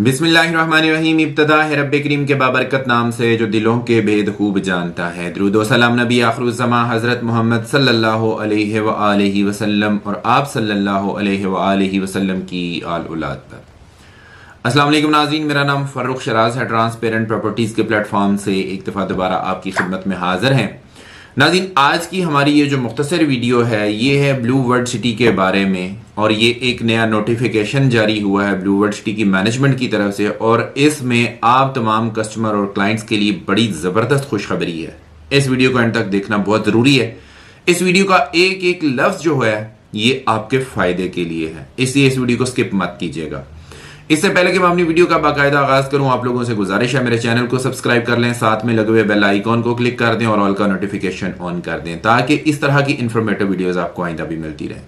बिस्मिल्लाहिर्रहमानिर्रहीम। इब्तदा है रब्बे करीम के बाबरकत नाम से जो दिलों के भेद खूब जानता है। दुरूद व सलाम नबी आखिरुज़्ज़मा हज़रत मोहम्मद सल्लल्लाहु अलैहि व आलिहि वसल्लम और आप सल्लल्लाहु अलैहि व आलिहि वसल्लम की आल औलाद पर। अस्सलाम वालेकुम नाज़रीन, मेरा नाम फ़र्रुख शराज है। ट्रांसपेरेंट प्रॉपर्टीज़ के प्लेटफॉर्म से एक दफ़ा दोबारा आपकी खिदमत में हाज़िर हैं। नाज़रीन, आज की हमारी ये जो मुख्तसर वीडियो है ये है ब्लू वर्ल्ड सिटी के बारे में, और ये एक नया नोटिफिकेशन जारी हुआ है ब्लू वर्ल्ड सिटी की मैनेजमेंट की तरफ से, और इसमें आप तमाम कस्टमर और क्लाइंट्स के लिए बड़ी ज़बरदस्त खुशखबरी है। इस वीडियो को एंड तक देखना बहुत ज़रूरी है। इस वीडियो का एक एक लफ्ज़ जो है ये आपके फ़ायदे के लिए है, इसलिए इस वीडियो को स्किप मत कीजिएगा। इससे पहले कि मैं अपनी वीडियो का बाकायदा आगाज करूं, आप लोगों से गुजारिश है मेरे चैनल को सब्सक्राइब कर लें, साथ में लगे हुए बेल आइकॉन को क्लिक कर दें और ऑल का नोटिफिकेशन ऑन कर दें, ताकि इस तरह की इंफॉर्मेटिव वीडियोस आपको आइंदा भी मिलती रहे।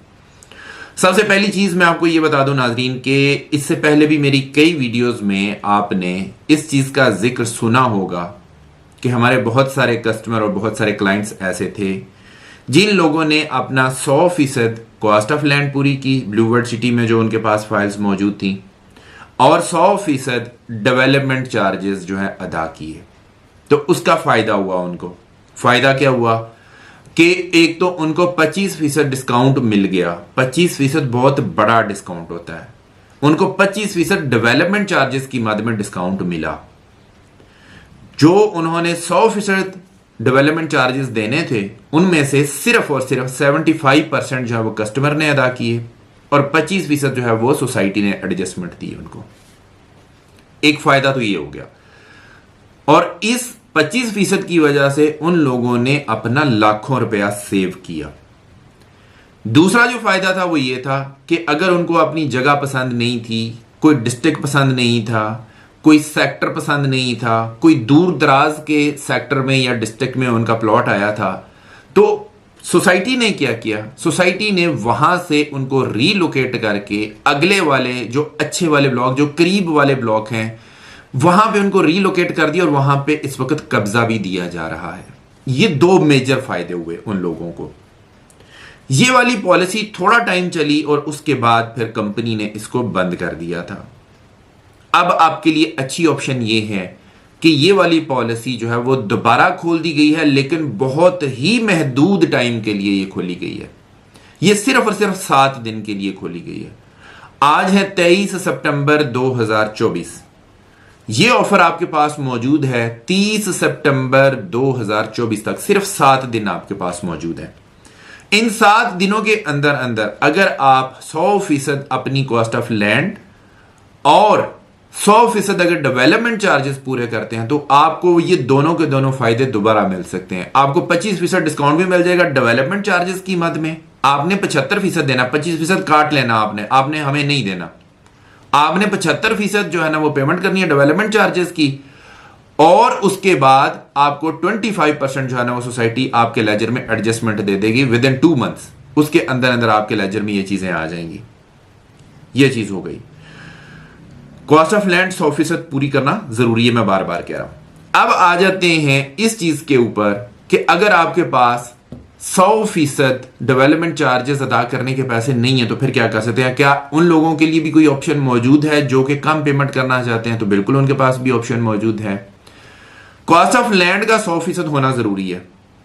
सबसे पहली चीज मैं आपको ये बता दूं नाजरीन कि इससे पहले भी मेरी कई वीडियोस में आपने इस चीज का जिक्र सुना होगा कि हमारे बहुत सारे कस्टमर और बहुत सारे क्लाइंट्स ऐसे थे जिन लोगों ने अपना 100% कॉस्ट ऑफ लैंड पूरी की ब्लू वर्ल्ड सिटी में, जो उनके पास फाइल्स मौजूद थी, और 100% डेवलपमेंट चार्जेस जो है अदा किए। तो उसका फायदा हुआ उनको। फायदा क्या हुआ कि एक तो उनको 25% डिस्काउंट मिल गया। 25% बहुत बड़ा डिस्काउंट होता है। उनको 25% डेवलपमेंट चार्जेस की मद में डिस्काउंट मिला। जो उन्होंने 100% डेवलपमेंट चार्जेस देने थे उनमें से सिर्फ और सिर्फ 75% जो है वो कस्टमर ने अदा किए, और 25% जो है वो सोसाइटी ने एडजस्टमेंट दी उनको। एक फायदा तो ये हो गया, और इस 25% की वजह से उन लोगों ने अपना लाखों रुपया सेव किया। दूसरा जो फायदा था वो ये था कि अगर उनको अपनी जगह पसंद नहीं थी, कोई डिस्ट्रिक्ट पसंद नहीं था, कोई सेक्टर पसंद नहीं था, कोई दूर दराज के सेक्टर में या डिस्ट्रिक्ट में उनका प्लॉट आया था, तो सोसाइटी ने क्या किया? सोसाइटी ने वहां से उनको रीलोकेट करके अगले वाले जो अच्छे वाले ब्लॉक, जो करीब वाले ब्लॉक हैं, वहां पे उनको रीलोकेट कर दिया, और वहां पे इस वक्त कब्जा भी दिया जा रहा है। ये दो मेजर फायदे हुए उन लोगों को। ये वाली पॉलिसी थोड़ा टाइम चली और उसके बाद फिर कंपनी ने इसको बंद कर दिया था। अब आपके लिए अच्छी ऑप्शन ये है कि ये वाली पॉलिसी जो है वो दोबारा खोल दी गई है, लेकिन बहुत ही महदूद टाइम के लिए ये खोली गई है। ये सिर्फ और सिर्फ 7 दिन के लिए खोली गई है। आज है 23 सितंबर 2024। ये ऑफर आपके पास मौजूद है 30 सितंबर 2024 तक। सिर्फ 7 दिन आपके पास मौजूद है। इन 7 दिनों के अंदर अंदर अगर आप 100% अपनी कॉस्ट ऑफ लैंड और 100% अगर डेवलपमेंट चार्जेस पूरे करते हैं, तो आपको ये दोनों के दोनों फायदे दोबारा मिल सकते हैं। आपको 25% डिस्काउंट भी मिल जाएगा डेवलपमेंट चार्जेस की मद में। आपने 75% देना, 25% काट लेना आपने हमें नहीं देना। आपने 75% जो है ना वो पेमेंट करनी है डेवलपमेंट चार्जेस की, और उसके बाद आपको 25% जो है ना वो सोसाइटी आपके लेजर में एडजस्टमेंट दे देगी विद इन 2 मंथ्स। उसके अंदर अंदर आपके लेजर में ये चीजें आ जाएंगी। ये चीज हो गई। कॉस्ट ऑफ लैंड 100% पूरी करना जरूरी है, मैं बार बार कह रहा हूं। अब आ जाते हैं इस चीज के ऊपर कि अगर आपके पास 100% डेवलपमेंट चार्जेस अदा करने के पैसे नहीं है तो फिर क्या कर सकते हैं? क्या उन लोगों के लिए भी कोई ऑप्शन मौजूद है जो कि कम पेमेंट करना चाहते हैं? तो बिल्कुल उनके पास भी ऑप्शन मौजूद है। कॉस्ट ऑफ लैंड का 100% होना जरूरी है,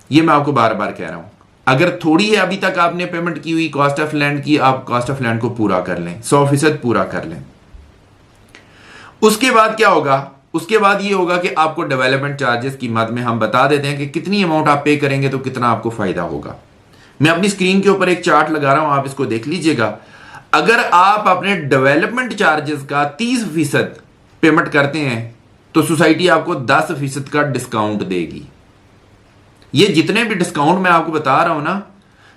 यह मैं आपको बार बार कह रहा हूं। अगर थोड़ी है अभी तक आपने पेमेंट की हुई कॉस्ट ऑफ लैंड की, आप कॉस्ट ऑफ लैंड को पूरा कर लें, 100% पूरा कर लें। उसके बाद क्या होगा? उसके बाद ये होगा कि आपको डेवलपमेंट चार्जेस की मद में हम बता देते हैं कि कितनी अमाउंट आप पे करेंगे तो कितना आपको फायदा होगा। मैं अपनी स्क्रीन के ऊपर एक चार्ट लगा रहा हूं, आप इसको देख लीजिएगा। अगर आप अपने डेवलपमेंट चार्जेस का 30% पेमेंट करते हैं तो सोसाइटी आपको 10% का डिस्काउंट देगी। ये जितने भी डिस्काउंट मैं आपको बता रहा हूं ना,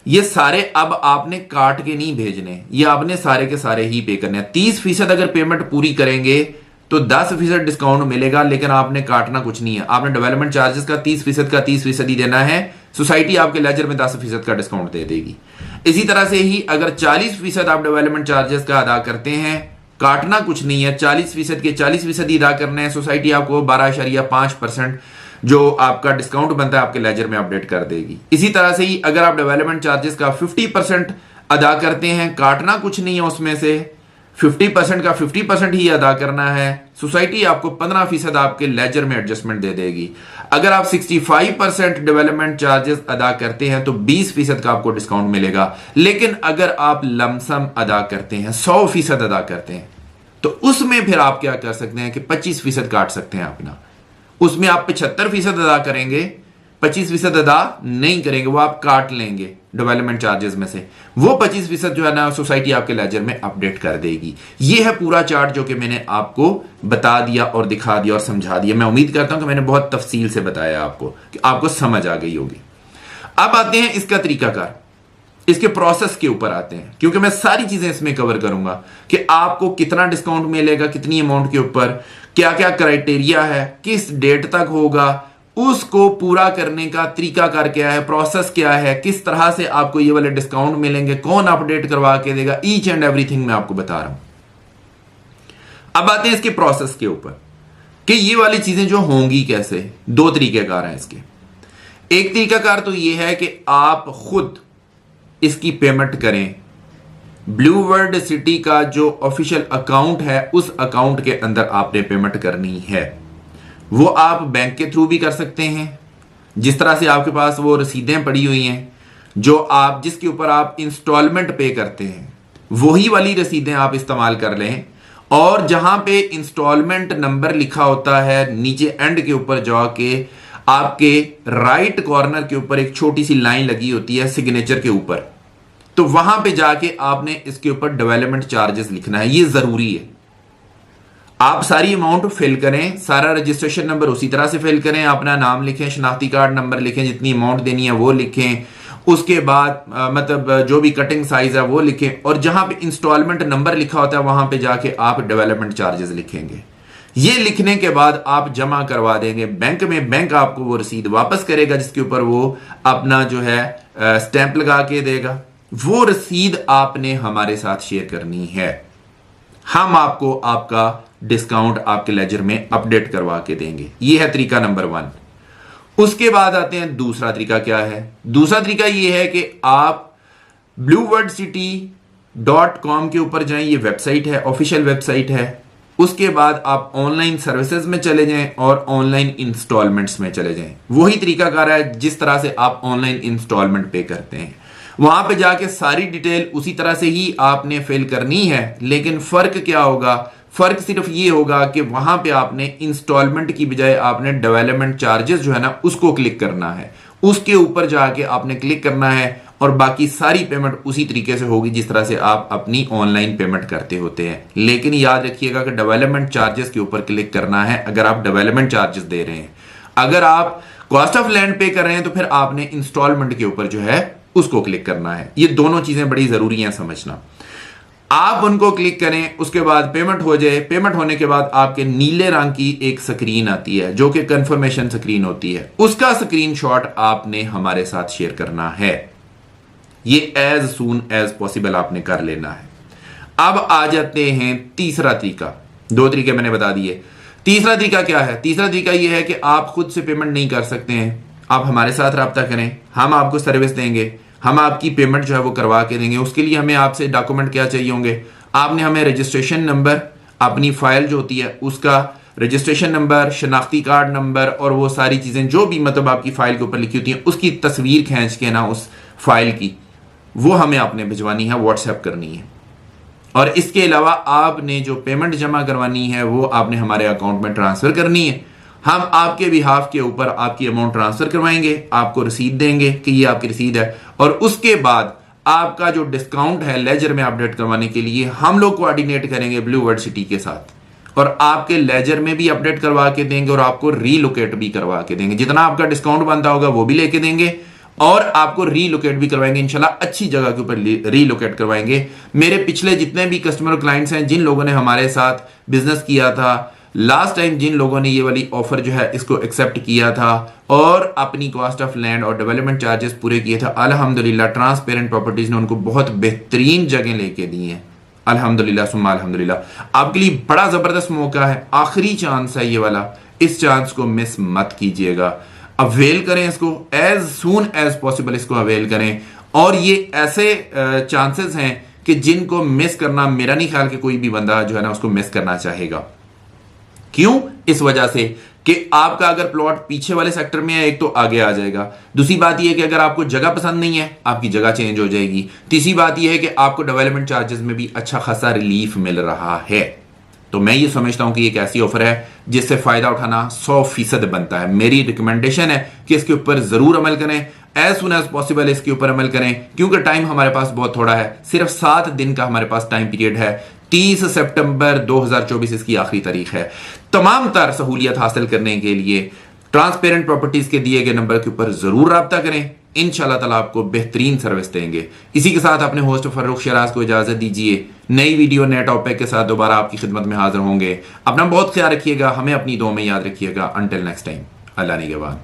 ये सारे अब आपने काट के नहीं भेजने, ये आपने सारे के सारे ही पे करने हैं। 30% अगर पेमेंट पूरी करेंगे तो 10% डिस्काउंट मिलेगा, लेकिन आपने काटना कुछ नहीं है। आपने डेवलपमेंट चार्जेस का 30% का 30% ही देना है। सोसाइटी आपके लेजर में 10% का डिस्काउंट दे देगी। इसी तरह से ही अगर 40% आप डेवलपमेंट चार्जेस का अदा करते हैं, काटना कुछ नहीं है, 40% के 40% ही अदा करना है। सोसाइटी आपको 12.5% जो आपका डिस्काउंट बनता है आपके लेजर में अपडेट कर देगी। इसी तरह से ही अगर आप डेवलपमेंट चार्जेस का 50% अदा करते हैं, काटना कुछ नहीं है उसमें से, 50% का 50% ही अदा करना है, सोसाइटी आपको 15% आपके लेजर में एडजस्टमेंट दे देगी। अगर आप 65% डेवलपमेंट चार्जेस अदा करते हैं तो 20% का आपको डिस्काउंट मिलेगा। लेकिन अगर आप लमसम अदा करते हैं, 100% अदा करते हैं, तो उसमें फिर आप क्या कर सकते हैं कि 25% काट सकते हैं अपना। उसमें आप 75% अदा करेंगे, 25% अदा नहीं करेंगे, वो आप काट लेंगे डेवलपमेंट चार्जेस में से। वो 25% जो है ना सोसाइटी आपके लेजर में अपडेट कर देगी। ये है पूरा चार्ट जो कि मैंने आपको बता दिया और दिखा दिया और समझा दिया। मैं उम्मीद करता हूं कि मैंने बहुत तफसील से बताया आपको, कि आपको समझ आ गई होगी। अब आते हैं इसका तरीकाकार, इसके प्रोसेस के ऊपर आते हैं, क्योंकि मैं सारी चीजें इसमें कवर करूंगा कि आपको कितना डिस्काउंट मिलेगा, कितनी अमाउंट के ऊपर, क्या क्या क्राइटेरिया है, किस डेट तक होगा, उसको पूरा करने का तरीकाकार क्या है, प्रोसेस क्या है, किस तरह से आपको ये वाले डिस्काउंट मिलेंगे, कौन अपडेट करवा के देगा, ईच एंड एवरीथिंग मैं आपको बता रहा हूं। अब आते हैं इसके प्रोसेस के ऊपर कि ये वाली चीजें जो होंगी कैसे। दो तरीकेकार हैं इसके। एक तरीकाकार तो ये है कि आप खुद इसकी पेमेंट करें। ब्लू वर्ल्ड सिटी का जो ऑफिशियल अकाउंट है, उस अकाउंट के अंदर आपने पेमेंट करनी है। वो आप बैंक के थ्रू भी कर सकते हैं, जिस तरह से आपके पास वो रसीदें पड़ी हुई हैं जो आप जिसके ऊपर आप इंस्टॉलमेंट पे करते हैं, वही वाली रसीदें आप इस्तेमाल कर लें। और जहां पे इंस्टॉलमेंट नंबर लिखा होता है, नीचे एंड के ऊपर जाके आपके राइट कॉर्नर के ऊपर एक छोटी सी लाइन लगी होती है सिग्नेचर के ऊपर, तो वहां पे जाके आपने इसके ऊपर डेवलपमेंट चार्जेस लिखना है। ये जरूरी है। आप सारी अमाउंट फिल करें, सारा रजिस्ट्रेशन नंबर उसी तरह से फिल करें, अपना नाम लिखें, शनाख्ती कार्ड नंबर लिखें, जितनी अमाउंट देनी है वो लिखें, उसके बाद मतलब जो भी कटिंग साइज है वो लिखें, और जहां पे इंस्टॉलमेंट नंबर लिखा होता है वहां पे जाके आप डेवलपमेंट चार्जेस लिखेंगे। ये लिखने के बाद आप जमा करवा देंगे बैंक में। बैंक आपको वो रसीद वापस करेगा जिसके ऊपर वो अपना जो है स्टैंप लगा के देगा। वो रसीद आपने हमारे साथ शेयर करनी है, हम आपको आपका डिस्काउंट आपके लेजर में अपडेट करवा के देंगे। यह है तरीका नंबर 1। उसके बाद आते हैं दूसरा तरीका। क्या है दूसरा तरीका? यह है कि आप blueworldcity.com के ऊपर जाएं। ये वेबसाइट है, ऑफिशियल वेबसाइट है। उसके बाद आप ऑनलाइन सर्विसेज में चले जाएं और ऑनलाइन इंस्टॉलमेंट्स में चले जाएं। वही तरीकाकार है जिस तरह से आप ऑनलाइन इंस्टॉलमेंट पे करते हैं। वहां पे जाके सारी डिटेल उसी तरह से ही आपने फिल करनी है, लेकिन फर्क क्या होगा? फर्क सिर्फ ये होगा कि वहां पे आपने इंस्टॉलमेंट की बजाय आपने डेवलपमेंट चार्जेस जो है ना उसको क्लिक करना है। उसके ऊपर जाके आपने क्लिक करना है और बाकी सारी पेमेंट उसी तरीके से होगी जिस तरह से आप अपनी ऑनलाइन पेमेंट करते होते हैं। लेकिन याद रखिएगा कि डेवलपमेंट चार्जेस के ऊपर क्लिक करना है अगर आप डेवलपमेंट चार्जेस दे रहे हैं। अगर आप कॉस्ट ऑफ लैंड पे कर रहे हैं तो फिर आपने इंस्टॉलमेंट के ऊपर जो है उसको क्लिक करना है। ये दोनों चीजें बड़ी जरूरी हैं समझना। आप उनको क्लिक करें, उसके बाद पेमेंट हो जाए। पेमेंट होने के बाद आपके नीले रंग की एक स्क्रीन आती है जो कि कंफर्मेशन स्क्रीन होती है। उसका स्क्रीनशॉट आपने हमारे साथ शेयर करना है। ये एज सून एज पॉसिबल आपने कर लेना है। अब आ जाते हैं तीसरा तरीका। दो तरीके मैंने बता दिए। तीसरा तरीका क्या है? तीसरा तरीका यह है कि आप खुद से पेमेंट नहीं कर सकते हैं, आप हमारे साथ रब्ता करें, हम आपको सर्विस देंगे, हम आपकी पेमेंट जो है वो करवा के देंगे। उसके लिए हमें आपसे डॉक्यूमेंट क्या चाहिए होंगे? आपने हमें रजिस्ट्रेशन नंबर, अपनी फाइल जो होती है उसका रजिस्ट्रेशन नंबर, शनाख्ती कार्ड नंबर और वो सारी चीजें जो भी मतलब आपकी फाइल के ऊपर लिखी होती हैं उसकी तस्वीर खींच के ना उस फाइल की, वो हमें आपने भिजवानी है, व्हाट्सएप करनी है। और इसके अलावा आपने जो पेमेंट जमा करवानी है वो आपने हमारे अकाउंट में ट्रांसफर करनी है। हम आपके बिहाफ के ऊपर आपकी अमाउंट ट्रांसफर करवाएंगे, आपको रसीद देंगे कि ये आपकी रसीद है। और उसके बाद आपका जो डिस्काउंट है लेजर में अपडेट करवाने के लिए हम लोग कोऑर्डिनेट करेंगे ब्लू वर्ल्ड सिटी के साथ और आपके लेजर में भी अपडेट करवा के देंगे और आपको रीलोकेट भी करवा के देंगे। जितना आपका डिस्काउंट बनता होगा वो भी लेके देंगे और आपको रीलोकेट भी करवाएंगे। इंशाल्लाह अच्छी जगह के ऊपर रीलोकेट करवाएंगे। मेरे पिछले जितने भी कस्टमर क्लाइंट्स हैं, जिन लोगों ने हमारे साथ बिजनेस किया था लास्ट टाइम, जिन लोगों ने ये वाली ऑफर जो है इसको एक्सेप्ट किया था और अपनी कॉस्ट ऑफ लैंड और डेवलपमेंट चार्जेस पूरे किए थे, अल्हम्दुलिल्लाह ट्रांसपेरेंट प्रॉपर्टीज ने उनको बहुत बेहतरीन जगह लेके दी है। अल्हम्दुलिल्लाह सुम्मा अल्हम्दुलिल्लाह। आपके लिए बड़ा जबरदस्त मौका है, आखिरी चांस है ये वाला। इस चांस को मिस मत कीजिएगा, अवेल करें इसको, एज सून एज पॉसिबल इसको अवेल करें। और ये ऐसे चांसेस हैं कि जिनको मिस करना, मेरा नहीं ख्याल कि कोई भी बंदा जो है ना उसको मिस करना चाहेगा। क्यों? इस वजह से कि आपका अगर प्लॉट पीछे वाले सेक्टर में है, एक तो आगे आ जाएगा। दूसरी बात यह है कि अगर आपको जगह पसंद नहीं है, आपकी जगह चेंज हो जाएगी। तीसरी बात यह है कि आपको डेवलपमेंट चार्जेस में भी अच्छा खासा रिलीफ मिल रहा है। तो मैं ये समझता हूं कि एक ऐसी ऑफर है जिससे फायदा उठाना 100% बनता है। मेरी रिकमेंडेशन है कि इसके ऊपर जरूर अमल करें, एज सुन एज पॉसिबल इसके ऊपर अमल करें, क्योंकि टाइम हमारे पास बहुत थोड़ा है। सिर्फ 7 दिन का हमारे पास टाइम पीरियड है। 30 सितंबर 2024 इसकी आखिरी तारीख है। तमाम तर सहूलियत हासिल करने के लिए ट्रांसपेरेंट प्रॉपर्टीज के दिए गए नंबर के ऊपर जरूर राब्ता करें। इंशाल्लाह ताला आपको बेहतरीन सर्विस देंगे। इसी के साथ अपने होस्ट फर्रुख शराज को इजाजत दीजिए। नई वीडियो नए टॉपिक के साथ दोबारा आपकी खिदमत में हाजिर होंगे। अपना बहुत ख्याल रखिएगा, हमें अपनी दुआ में याद रखिएगा। अंटिल नेक्स्ट टाइम, अल्लाह निगहबान।